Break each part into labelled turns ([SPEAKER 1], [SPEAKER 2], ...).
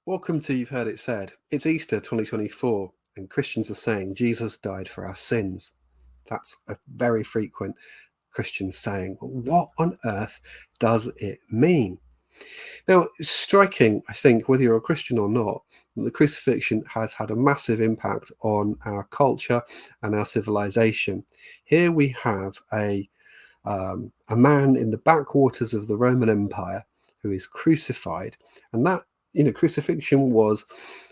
[SPEAKER 1] Welcome to You've Heard It Said. It's Easter 2024 and Christians are saying Jesus died for our sins. That's a very frequent Christian saying. But what on earth does it mean? Now, it's striking, I think, whether you're a Christian or not, the crucifixion has had a massive impact on our culture and our civilization. Here we have a man in the backwaters of the Roman Empire who is crucified, and that crucifixion was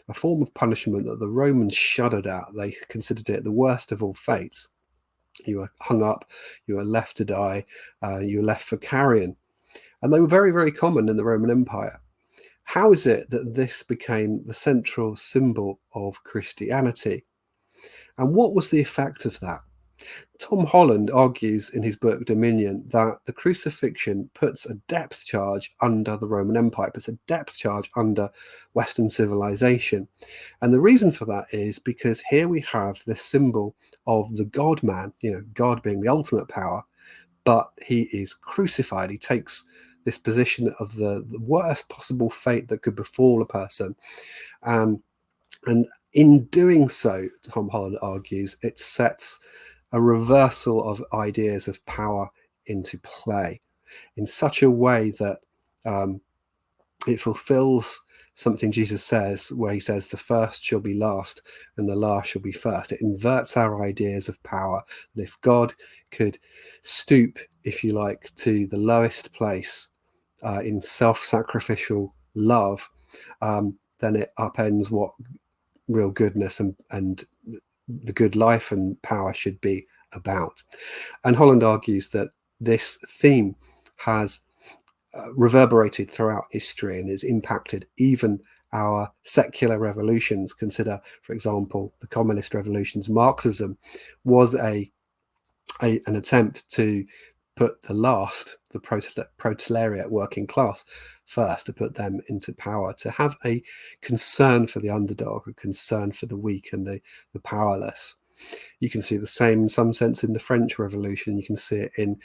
[SPEAKER 1] a form of punishment that the Romans shuddered at. They considered it the worst of all fates. You were hung up, you were left to die, you were left for carrion, and they were very, very common in the Roman Empire. How is it that this became the central symbol of Christianity? And what was the effect of that? Tom Holland argues in his book Dominion that the crucifixion puts a depth charge under the Roman Empire, puts a depth charge under Western civilization. And the reason for that is because here we have this symbol of the God-man, God being the ultimate power, but he is crucified. He takes this position of the worst possible fate that could befall a person. And in doing so, Tom Holland argues, it sets a reversal of ideas of power into play in such a way that it fulfills something Jesus says, where he says the first shall be last and the last shall be first. It inverts our ideas of power, that if God could stoop, if you like, to the lowest place in self-sacrificial love, then it upends what real goodness and the good life and power should be about. And Holland argues that this theme has reverberated throughout history and has impacted even our secular revolutions. Consider, for example, the communist revolutions. Marxism was an attempt to put the proletariat working class first, to put them into power, to have a concern for the underdog, a concern for the weak and the powerless. You can see the same in some sense in the French Revolution. You can see it in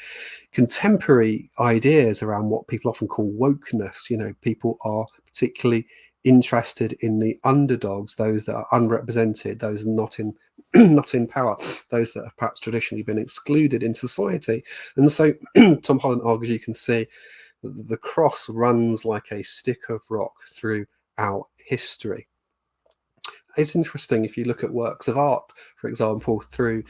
[SPEAKER 1] contemporary ideas around what people often call wokeness. People are particularly interested in the underdogs, those that are unrepresented, those not in not in power, those that have perhaps traditionally been excluded in society. And so Tom Holland argues you can see that the cross runs like a stick of rock throughout history. It's interesting if you look at works of art, for example, through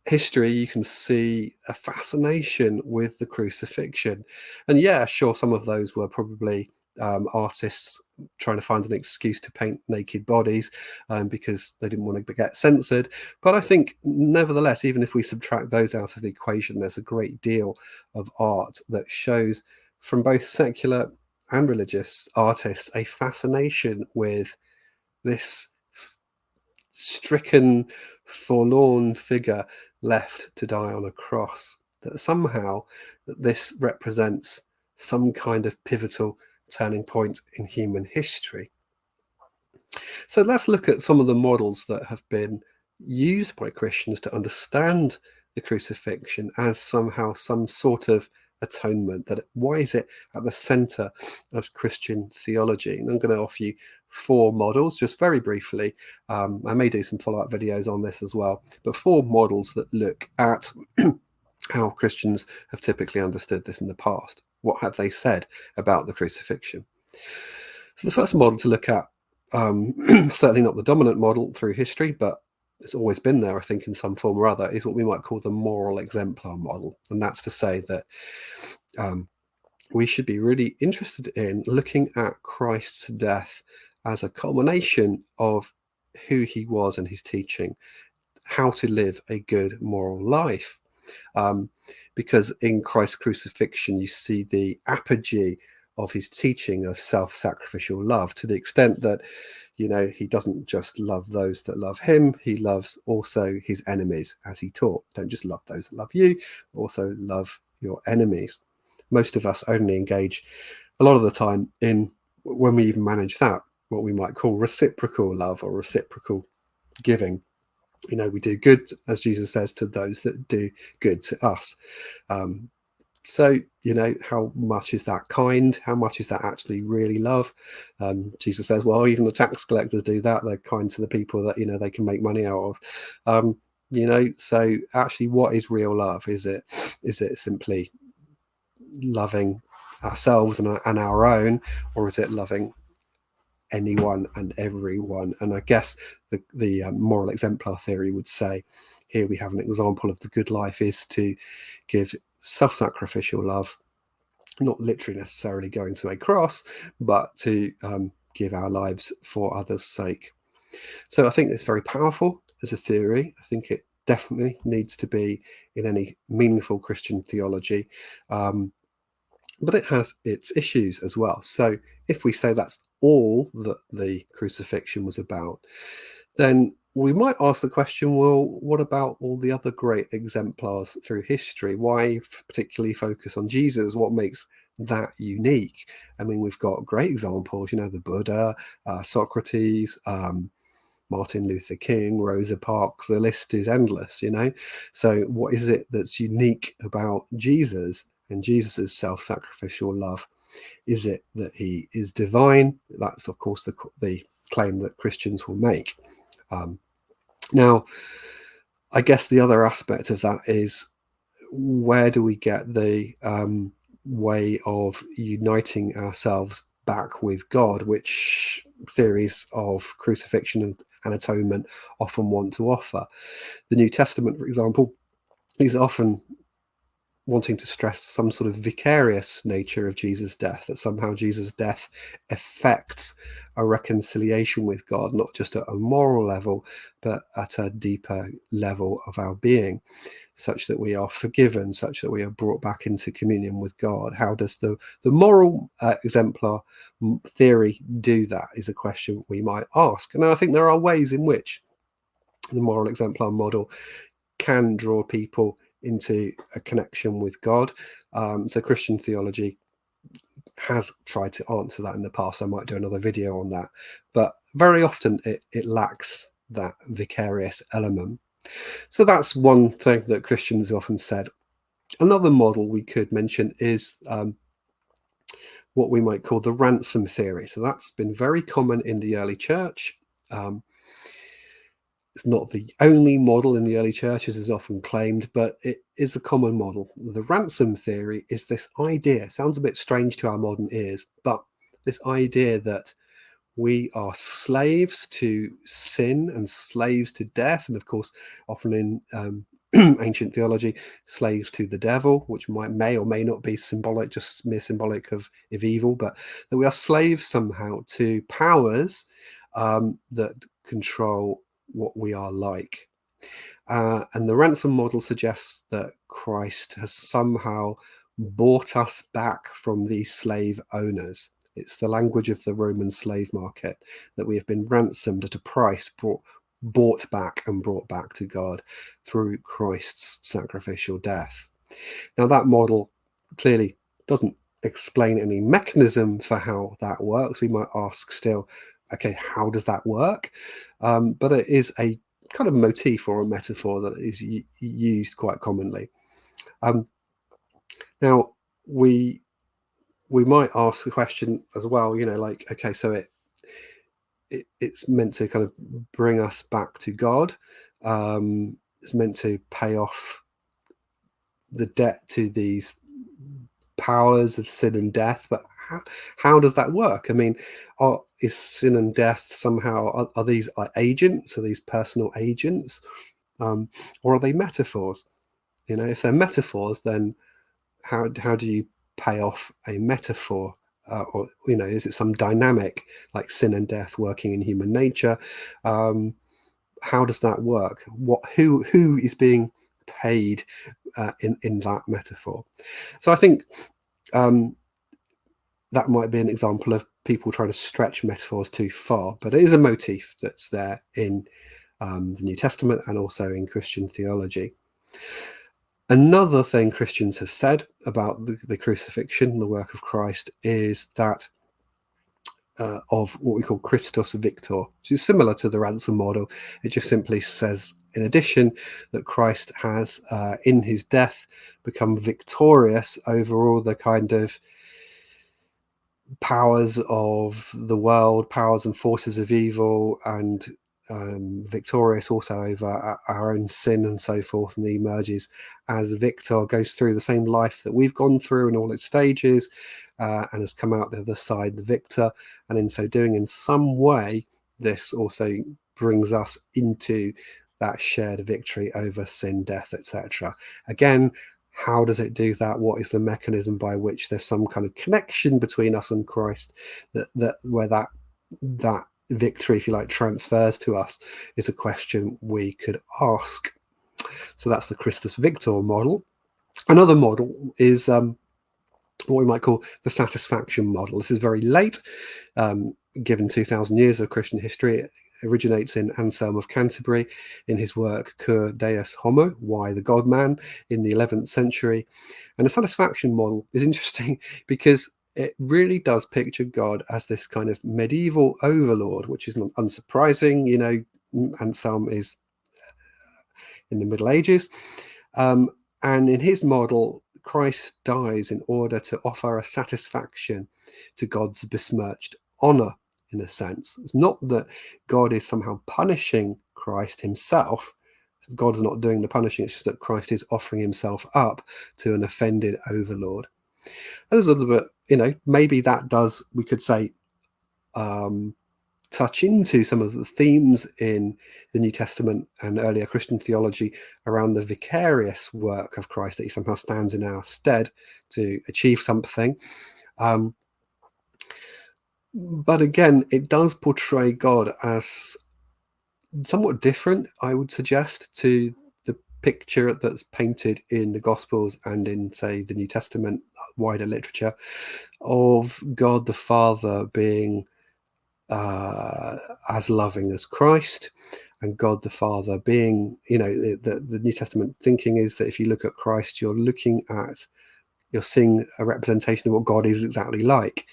[SPEAKER 1] history, you can see a fascination with the crucifixion. And yeah, sure, some of those were probably artists trying to find an excuse to paint naked bodies because they didn't want to get censored. But I think, nevertheless, even if we subtract those out of the equation, there's a great deal of art that shows from both secular and religious artists a fascination with this stricken, forlorn figure left to die on a cross, that somehow this represents some kind of pivotal turning point in human history. So let's look at some of the models that have been used by Christians to understand the crucifixion as somehow some sort of atonement. That why is it at the center of Christian theology? And I'm going to offer you 4 models just very briefly. I may do some follow-up videos on this as well, but 4 models that look at how Christians have typically understood this in the past. What have they said about the crucifixion? So the first model to look at, certainly not the dominant model through history, but it's always been there, I think, in some form or other, is what we might call the moral exemplar model. And that's to say that we should be really interested in looking at Christ's death as a culmination of who he was and his teaching, how to live a good moral life. Because in Christ's crucifixion, you see the apogee of his teaching of self-sacrificial love, to the extent that, he doesn't just love those that love him, he loves also his enemies, as he taught. Don't just love those that love you, also love your enemies. Most of us only engage a lot of the time in, when we even manage that, what we might call reciprocal love or reciprocal giving. We do good, as Jesus says, to those that do good to us. So, how much is that kind? How much is that actually really love? Jesus says, well, even the tax collectors do that. They're kind to the people that, they can make money out of. So actually, what is real love? Is it simply loving ourselves and our own, or is it loving anyone and everyone? And I guess the moral exemplar theory would say, here we have an example of the good life is to give self-sacrificial love, not literally necessarily going to a cross, but to give our lives for others' sake. So I think it's very powerful as a theory. I think it definitely needs to be in any meaningful Christian theology, but it has its issues as well. So if we say that's all that the crucifixion was about, then we might ask the question, well, what about all the other great exemplars through history? Why particularly focus on Jesus? What makes that unique? I mean, we've got great examples, the Buddha, Socrates, Martin Luther King, Rosa Parks, the list is endless, So what is it that's unique about Jesus and Jesus's self-sacrificial love? Is it that he is divine? That's, of course, the claim that Christians will make. Now, I guess the other aspect of that is, where do we get the way of uniting ourselves back with God, which theories of crucifixion and atonement often want to offer? The New Testament, for example, is often wanting to stress some sort of vicarious nature of Jesus' death, that somehow Jesus' death affects a reconciliation with God, not just at a moral level, but at a deeper level of our being, such that we are forgiven, such that we are brought back into communion with God. How does the moral exemplar theory do that, is a question we might ask. And I think there are ways in which the moral exemplar model can draw people into a connection with God. So Christian theology has tried to answer that in the past. I might do another video on that, but very often it lacks that vicarious element. So that's one thing that Christians have often said. Another model we could mention is what we might call the ransom theory. So that's been very common in the early church. It's not the only model in the early church, as is often claimed, but it is a common model. The ransom theory is this idea, sounds a bit strange to our modern ears, but this idea that we are slaves to sin and slaves to death, and of course, often in ancient theology, slaves to the devil, which may or may not be symbolic, just mere symbolic of evil, but that we are slaves somehow to powers that control what we are like. And the ransom model suggests that Christ has somehow bought us back from these slave owners. It's the language of the Roman slave market, that we have been ransomed at a price, bought back and brought back to God through Christ's sacrificial death. Now, that model clearly doesn't explain any mechanism for how that works. We might ask still, okay, how does that work? But it is a kind of motif or a metaphor that is used quite commonly. Now, we might ask the question as well, okay, so it's meant to kind of bring us back to God. It's meant to pay off the debt to these powers of sin and death, but how does that work? I mean, is sin and death somehow, are these agents? Are these personal agents? Or are they metaphors? If they're metaphors, then how do you pay off a metaphor? Or is it some dynamic like sin and death working in human nature? How does that work? Who is being paid in that metaphor? So I think that might be an example of people trying to stretch metaphors too far, but it is a motif that's there in the New Testament and also in Christian theology. Another thing Christians have said about the crucifixion, the work of Christ, is that of what we call Christus Victor, which is similar to the ransom model. It just simply says, in addition, that Christ has, in his death, become victorious over all the kind of powers of the world, powers and forces of evil, and victorious also over our own sin and so forth. And he emerges as victor, goes through the same life that we've gone through in all its stages, and has come out the other side the victor. And in so doing, in some way, this also brings us into that shared victory over sin, death, etc. Again, how does it do that? What is the mechanism by which there's some kind of connection between us and Christ, where that victory, if you like, transfers to us, is a question we could ask. So that's the Christus Victor model. Another model is what we might call the satisfaction model. This is very late, given 2,000 years of Christian history. It originates in Anselm of Canterbury in his work Cur Deus Homo, Why the God-Man, in the 11th century. And the satisfaction model is interesting because it really does picture God as this kind of medieval overlord, which is not unsurprising. You know, Anselm is in the Middle Ages. And in his model, Christ dies in order to offer a satisfaction to God's besmirched honor, in a sense. It's not that God is somehow punishing Christ himself. God's not doing the punishing. It's just that Christ is offering himself up to an offended overlord. And there's a little bit, you know, maybe that does, we could say, touch into some of the themes in the New Testament and earlier Christian theology around the vicarious work of Christ, that he somehow stands in our stead to achieve something. But again, it does portray God as somewhat different, I would suggest, to the picture that's painted in the Gospels and in, say, the New Testament wider literature of God the Father being as loving as Christ, and God the Father being, you know, the New Testament thinking is that if you look at Christ, you're seeing a representation of what God is exactly like.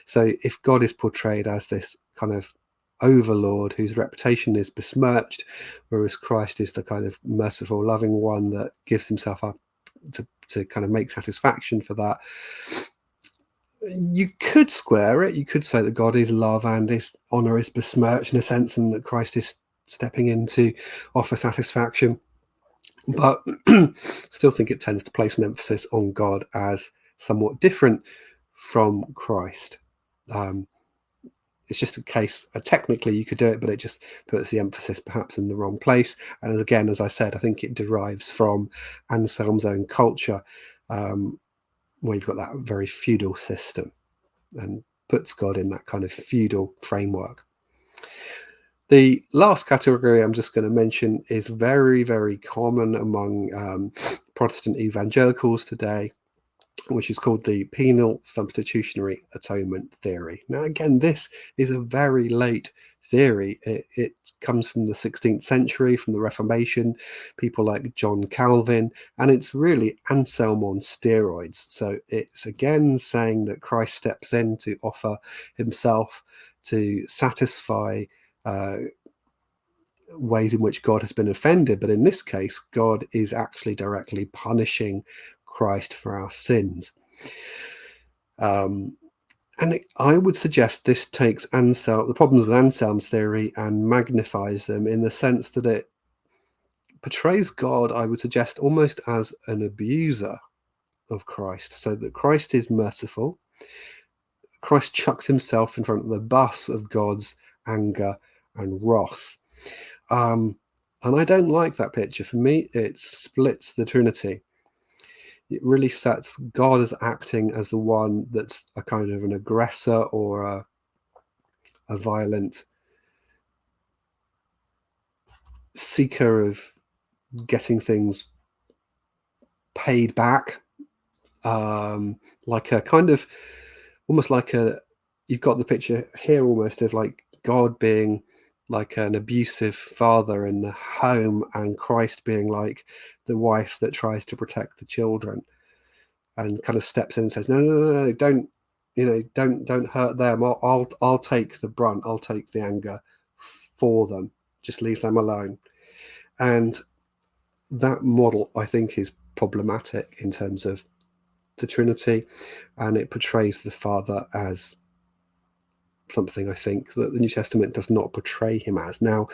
[SPEAKER 1] So if God is portrayed as this kind of overlord whose reputation is besmirched, whereas Christ is the kind of merciful, loving one that gives himself up to kind of make satisfaction for that, you could square it. You could say that God is love and his honor is besmirched in a sense, and that Christ is stepping in to offer satisfaction. But still think it tends to place an emphasis on God as somewhat different from Christ. It's just a case, technically you could do it, but it just puts the emphasis perhaps in the wrong place. And again, as I said, I think it derives from Anselm's own culture, where you've got that very feudal system and puts God in that kind of feudal framework. The last category I'm just going to mention is very, very common among Protestant evangelicals today, which is called the Penal Substitutionary Atonement theory. Now, again, this is a very late theory. It comes from the 16th century, from the Reformation, people like John Calvin, and it's really Anselm on steroids. So it's again saying that Christ steps in to offer himself to satisfy ways in which God has been offended, but in this case, God is actually directly punishing Christ for our sins. And I would suggest this takes the problems with Anselm's theory and magnifies them, in the sense that it portrays God, I would suggest, almost as an abuser of Christ, so that Christ is merciful. Christ chucks himself in front of the bus of God's anger and wrath. And I don't like that picture. For me, it splits the Trinity. It really sets God as acting as the one that's a kind of an aggressor or a violent seeker of getting things paid back, like a kind of, almost like you've got the picture here almost of like God being like an abusive father in the home, and Christ being like the wife that tries to protect the children and kind of steps in and says, no, don't don't hurt them. I'll take the brunt. I'll take the anger for them. Just leave them alone. And that model, I think, is problematic in terms of the Trinity, and it portrays the Father as something, I think, that the New Testament does not portray him as. Now,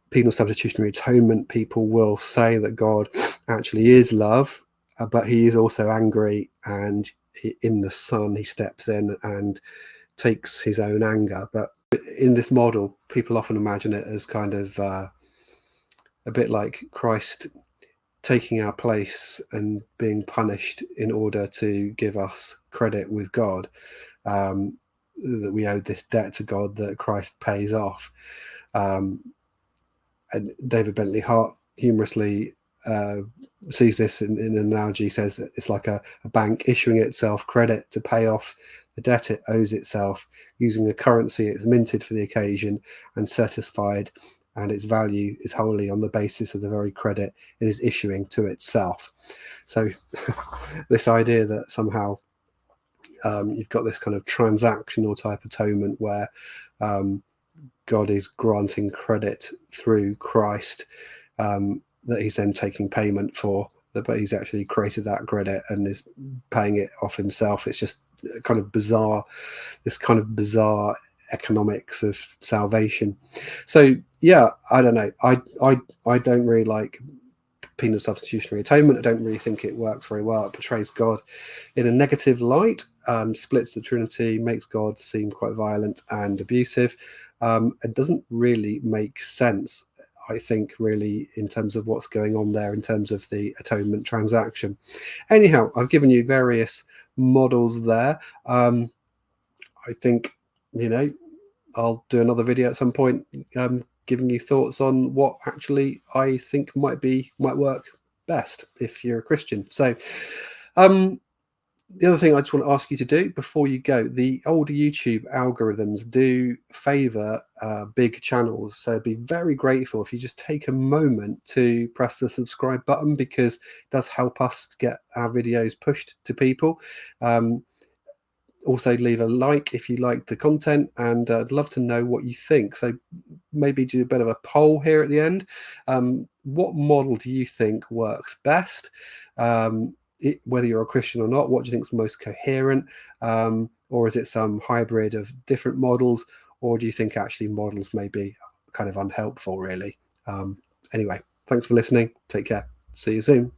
[SPEAKER 1] penal substitutionary atonement people will say that God actually is love, but he is also angry, and in the Son he steps in and takes his own anger. But in this model, people often imagine it as kind of a bit like Christ taking our place and being punished in order to give us credit with God, that we owed this debt to God that Christ pays off. And David Bentley Hart humorously sees this in an analogy. Says it's like a bank issuing itself credit to pay off the debt it owes itself, using a currency it's minted for the occasion and certified, and its value is wholly on the basis of the very credit it is issuing to itself. So this idea that somehow you've got this kind of transactional type atonement where God is granting credit through Christ, that he's then taking payment for, but he's actually created that credit and is paying it off himself. It's just kind of bizarre, this kind of bizarre economics of salvation. So yeah, I don't know. I don't really like penal substitutionary atonement. I don't really think it works very well. It portrays God in a negative light, splits the Trinity, makes God seem quite violent and abusive. It doesn't really make sense, I think, really, in terms of what's going on there in terms of the atonement transaction. Anyhow, I've given you various models there. I think, I'll do another video at some point giving you thoughts on what actually I think might work best if you're a Christian. So the other thing I just want to ask you to do before you go, the older YouTube algorithms do favor big channels. So I'd be very grateful if you just take a moment to press the subscribe button, because it does help us to get our videos pushed to people. Also leave a like if you like the content, and I'd love to know what you think. So maybe do a bit of a poll here at the end. What model do you think works best? Whether you're a Christian or not, what do you think is most coherent? Or is it some hybrid of different models? Or do you think actually models may be kind of unhelpful, really? Anyway, thanks for listening. Take care. See you soon.